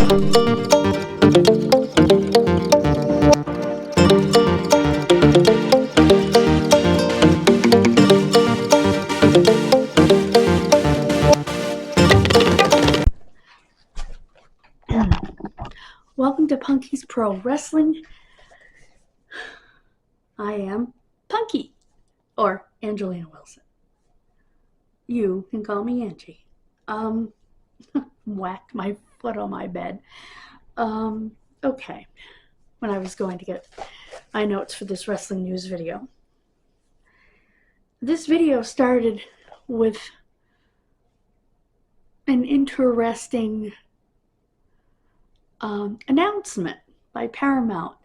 Welcome to Punky's Pro Wrestling. I am Punky, or Angelina Wilson. You can call me Angie. Whacked my foot on my bed. Okay. When I was going to get my notes for this wrestling news video. This video started with an interesting announcement by Paramount,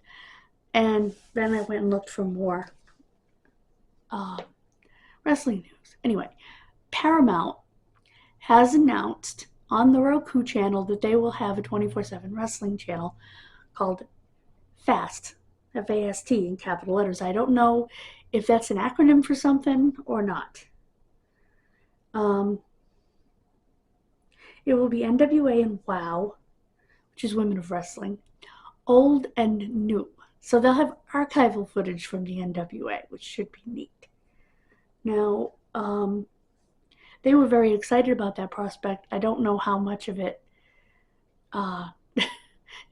and then I went and looked for more wrestling news. Anyway, Paramount has announced on the Roku channel that they will have a 24/7 wrestling channel called FAST, F-A-S-T in capital letters. I don't know if that's an acronym for something or not. It will be NWA and WOW, which is Women of Wrestling, old and new. So they'll have archival footage from the NWA, which should be neat. Now, they were very excited about that prospect. I don't know how much of it the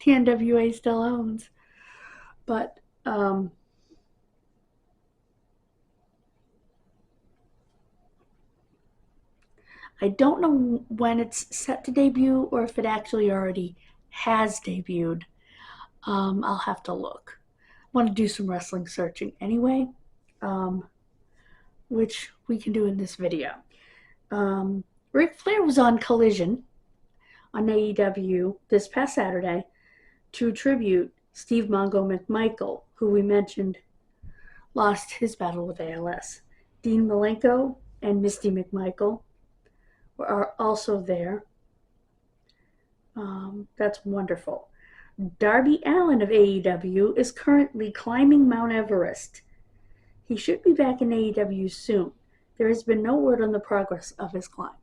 NWA still owns, but I don't know when it's set to debut or if it actually already has debuted. I'll have to look. I want to do some wrestling searching anyway, which we can do in this video. Ric Flair was on Collision on AEW this past Saturday to tribute Steve Mongo McMichael, who we mentioned lost his battle with ALS. Dean Malenko and Misty McMichael are also there. That's wonderful. Darby Allin of AEW is currently climbing Mount Everest. He should be back in AEW soon. There has been no word on the progress of his climb.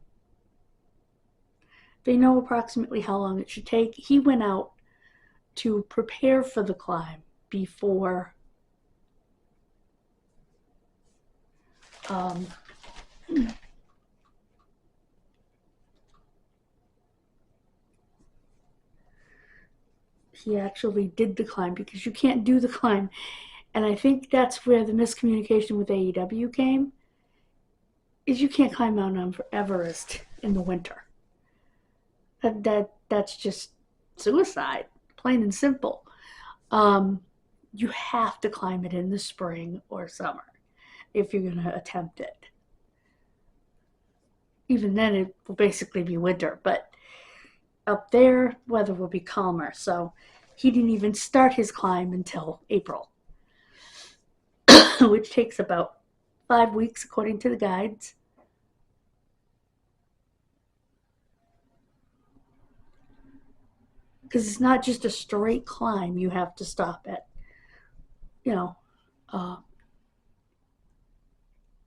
They know approximately how long it should take. He went out to prepare for the climb before he actually did the climb, because you can't do the climb. And I think that's where the miscommunication with AEW came, is you can't climb Mount Everest in the winter. That's just suicide, plain and simple. You have to climb it in the spring or summer if you're going to attempt it. Even then, it will basically be winter, but up there, weather will be calmer. So he didn't even start his climb until April, which takes about 5 weeks according to the guides. Because it's not just a straight climb. You have to stop at,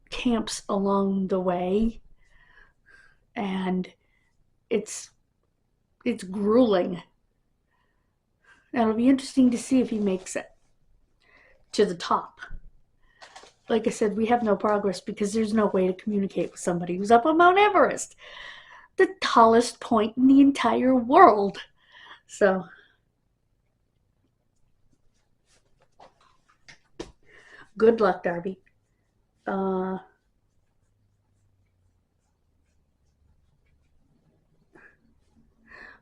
camps along the way. And it's grueling. And it'll be interesting to see if he makes it to the top. Like I said, we have no progress because there's no way to communicate with somebody who's up on Mount Everest, the tallest point in the entire world. So, good luck, Darby.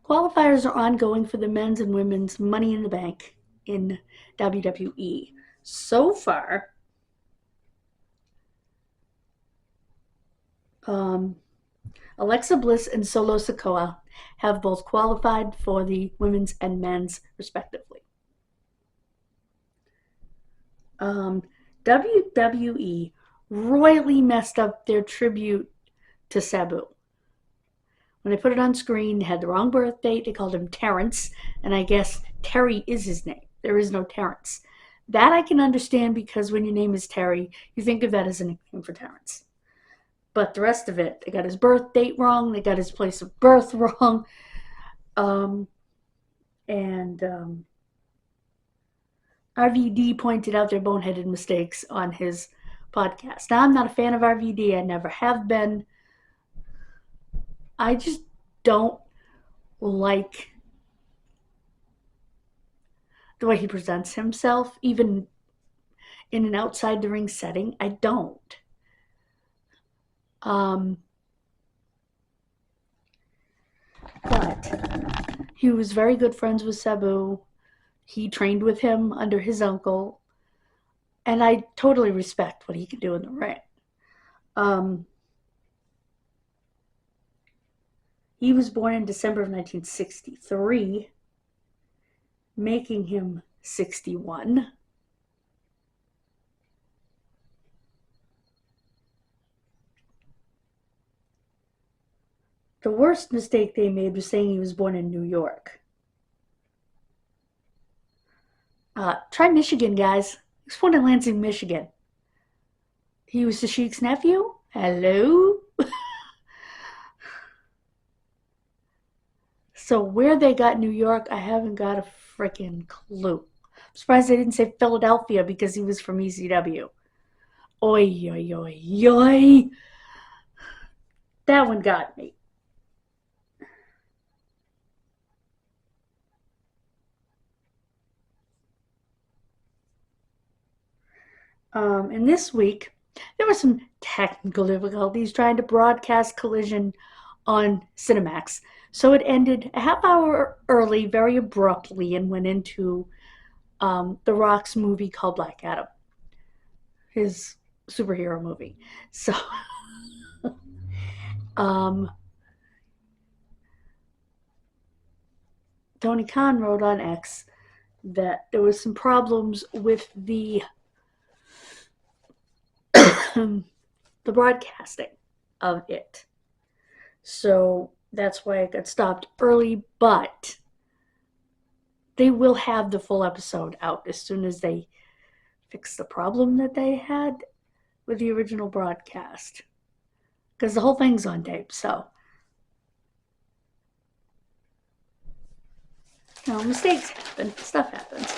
Qualifiers are ongoing for the men's and women's Money in the Bank in WWE. So far, Alexa Bliss and Solo Sikoa have both qualified for the women's and men's, respectively. WWE royally messed up their tribute to Sabu. When they put it on screen, they had the wrong birth date. They called him Terrence, and I guess Terry is his name. There is no Terrence. That I can understand, because when your name is Terry, you think of that as a nickname for Terrence. But the rest of it, they got his birth date wrong. They got his place of birth wrong. And RVD pointed out their boneheaded mistakes on his podcast. Now, I'm not a fan of RVD. I never have been. I just don't like the way he presents himself, even in an outside the ring setting. I don't. But he was very good friends with Sabu. He trained with him under his uncle. And I totally respect what he can do in the ring. He was born in December of 1963, making him 61. The worst mistake they made was saying he was born in New York. Try Michigan, guys. He was born in Lansing, Michigan. He was the Sheik's nephew? Hello? So where they got New York, I haven't got a freaking clue. I'm surprised they didn't say Philadelphia because he was from ECW. Oi, oi, oi, oi. That one got me. And this week, there were some technical difficulties trying to broadcast Collision on Cinemax. So it ended a half hour early, very abruptly, and went into The Rock's movie called Black Adam, his superhero movie. So, Tony Khan wrote on X that there was some problems with the the broadcasting of it. So that's why it got stopped early, but they will have the full episode out as soon as they fix the problem that they had with the original broadcast. Because the whole thing's on tape, so. You know, mistakes happen, stuff happens.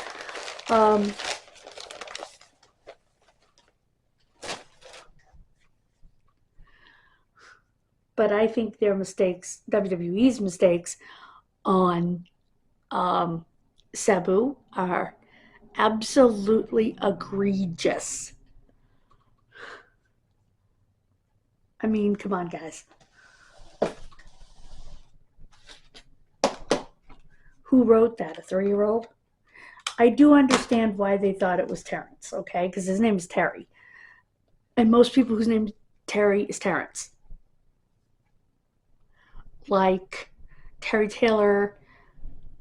But I think their mistakes, WWE's mistakes on Sabu, are absolutely egregious. I mean, come on, guys. Who wrote that? A 3-year-old? I do understand why they thought it was Terrence, okay? Because his name is Terry. And most people whose name is Terry is Terrence. Like Terry Taylor,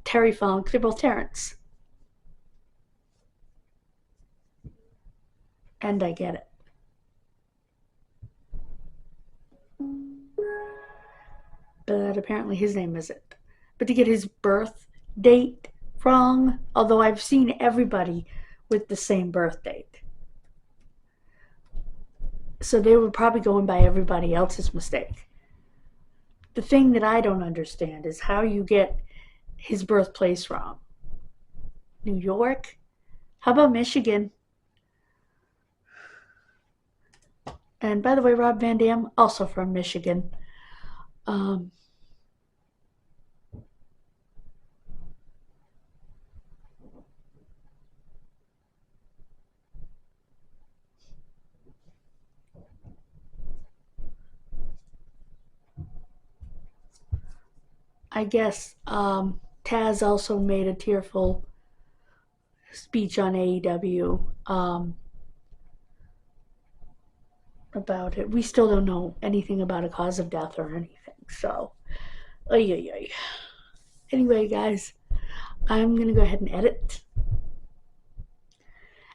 Terry Funk, they're both Terrence. And I get it. But apparently his name isn't. But to get his birth date wrong, although I've seen everybody with the same birth date. So they were probably going by everybody else's mistake. The thing that I don't understand is how you get his birthplace wrong. New York? How about Michigan? And by the way, Rob Van Dam, also from Michigan. I guess Taz also made a tearful speech on AEW about it. We still don't know anything about a cause of death or anything. So, anyway, guys, I'm going to go ahead and edit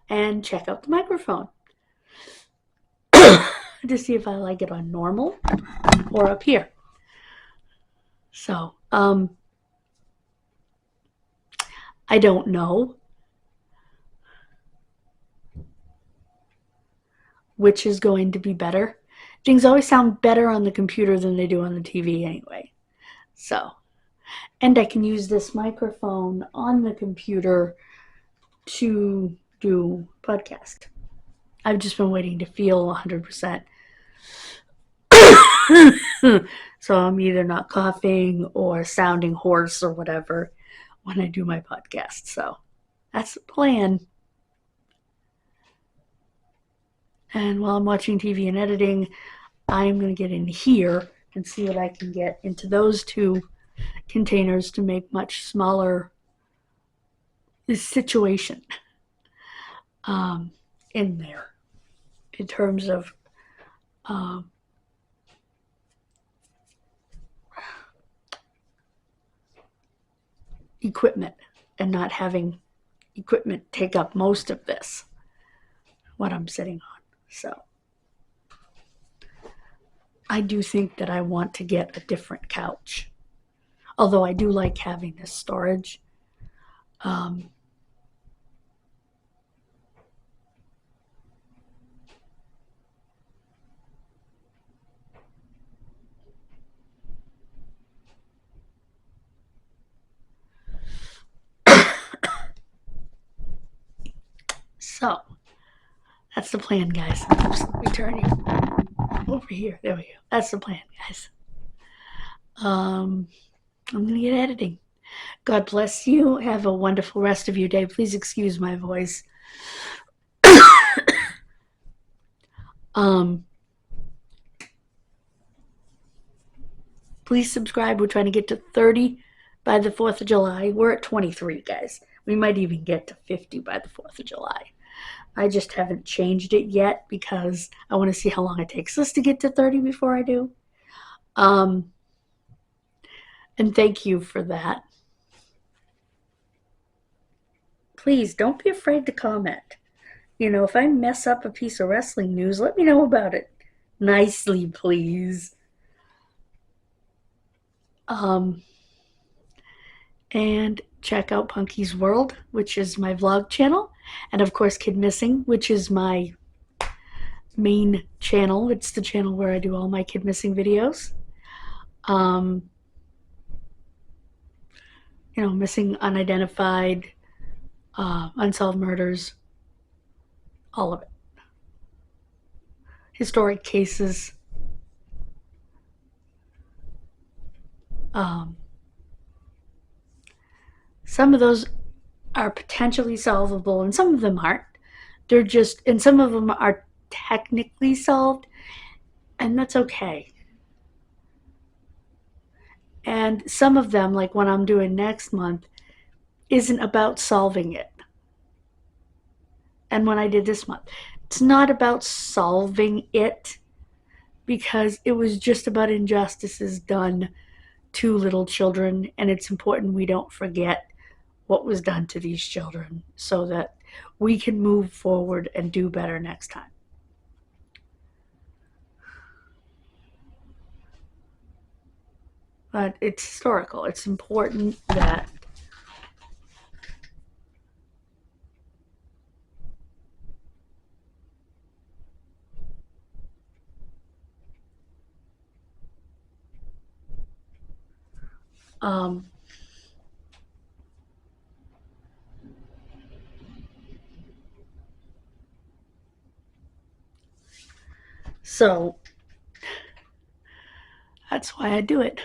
and check out the microphone to see if I like it on normal or up here. So, I don't know which is going to be better. Things always sound better on the computer than they do on the TV anyway. So, And I can use this microphone on the computer to do podcast. I've just been waiting to feel 100%. So I'm either not coughing or sounding hoarse or whatever when I do my podcast. So that's the plan. And while I'm watching TV and editing, I'm going to get in here and see what I can get into those two containers to make much smaller situation in there in terms of equipment and not having equipment take up most of this, what I'm sitting on. So I do think that I want to get a different couch, although I do like having this storage. So that's the plan, guys. Oops, let me turn you over here. There we go. That's the plan, guys. I'm gonna get editing. God bless you. Have a wonderful rest of your day. Please excuse my voice. Please subscribe. We're trying to get to 30 by the 4th of July. We're at 23, guys. We might even get to 50 by the 4th of July. I just haven't changed it yet because I want to see how long it takes us to get to 30 before I do. And thank you for that. Please don't be afraid to comment. You know, if I mess up a piece of wrestling news, let me know about it. Nicely, please. And check out Punky's World, which is my vlog channel. And of course, Kid Missing, which is my main channel. It's the channel where I do all my Kid Missing videos. You know, missing, unidentified, unsolved murders, all of it. Historic cases. Some of those are potentially solvable and some of them aren't. They're just, and some of them are technically solved, and that's okay. And some of them, like what I'm doing next month, isn't about solving it. And when I did this month, it's not about solving it because it was just about injustices done to little children, and it's important we don't forget what was done to these children so that we can move forward and do better next time. But it's historical. It's important that so that's why I do it.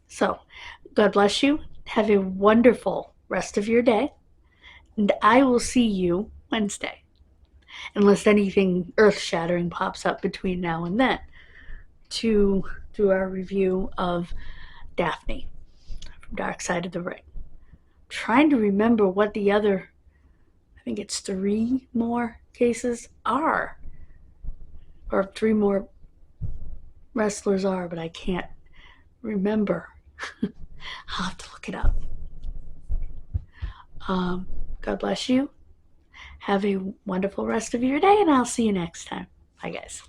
So, God bless you. Have a wonderful rest of your day. And I will see you Wednesday. Unless anything earth-shattering pops up between now and then. To do our review of Daphne from Dark Side of the Ring. I'm trying to remember what the other, I think it's 3 more cases are. Or 3 more wrestlers are, but I can't remember. I'll have to look it up. God bless you. Have a wonderful rest of your day, and I'll see you next time. Bye, guys.